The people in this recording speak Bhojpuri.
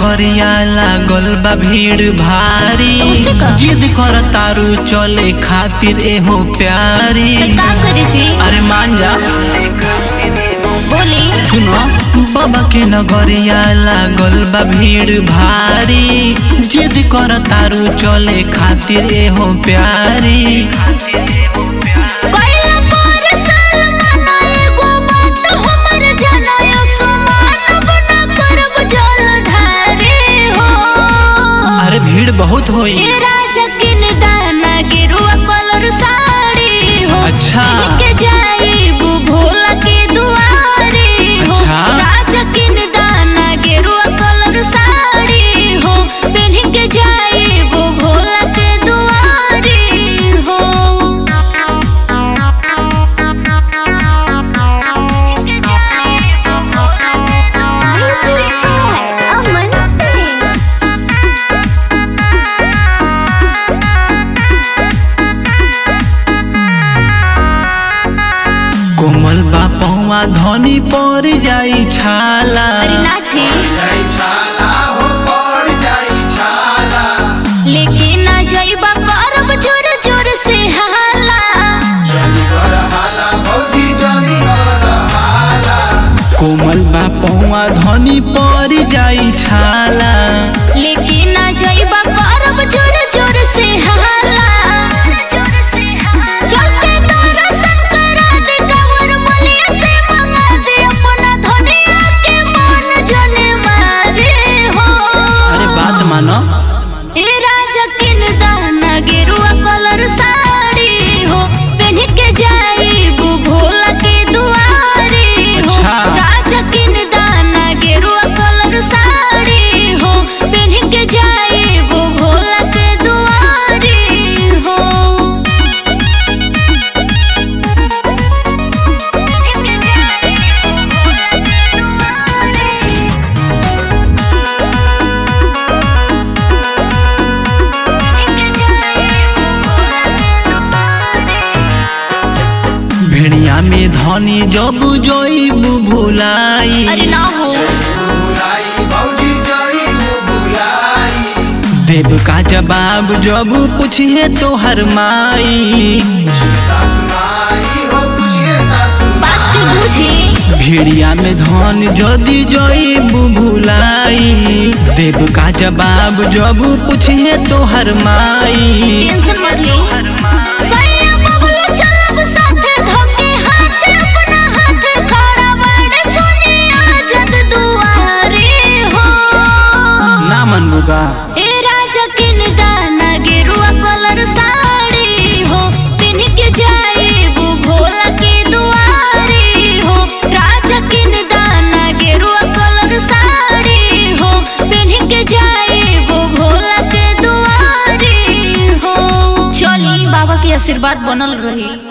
नगरिया लागल बा भीड़ भारी, जिद कर तारू चले खातिर एहो प्यारी। अरे मान जा सुनो, बाबा के नगरिया लागल बा भीड़ भारी, जिद कर तारू चले खातिर एहो प्यारी। भीड़ बहुत होई। राजा किन दाना गेरुआ कलर साड़ी हो, अच्छा के जाईबू भोला के दुआरे हो। अच्छा राजा किन दाना गेरुआ कलर साड़ी हो, पहन के जाईबू भोला के दुआरे हो। कोमल बा पहुआ धनी पर जाई छाला। लेके ना जाइबा करब जोर जोर से हाला। कोमल बा पहुआ धनी पर जाई छाला। लेके ना जाइबा करब जोर जोर से हाला। राजा किन दाना गेरुआ कलर साड़ी हो, पहन के जाईबू भोला के दुआरे हो। अच्छा राजा किन दाना गेरुआ कलर साड़ी हो, पहन के जाईबू भोला के दुआरे हो। भेड़िया में धनी जब जोईबू भुलाई। अरे ना हो देव का जवाब जब पूछिए तो हर माई। बात बुझी भेड़िया में धन जदि जोईबू भुलाई, देव का जवाब जब पूछिए तो हर माई। टेंशन मत ली। राजा किन दाना गेरुआ कलर साड़ी हो, पहन के जाईबू भोला के दुआरे हो। राजा किन दाना गेरुआ कलर साड़ी हो, पहन के जाईबू भोला के दुआरे हो। चली बाबा के आशीर्वाद बनल रही।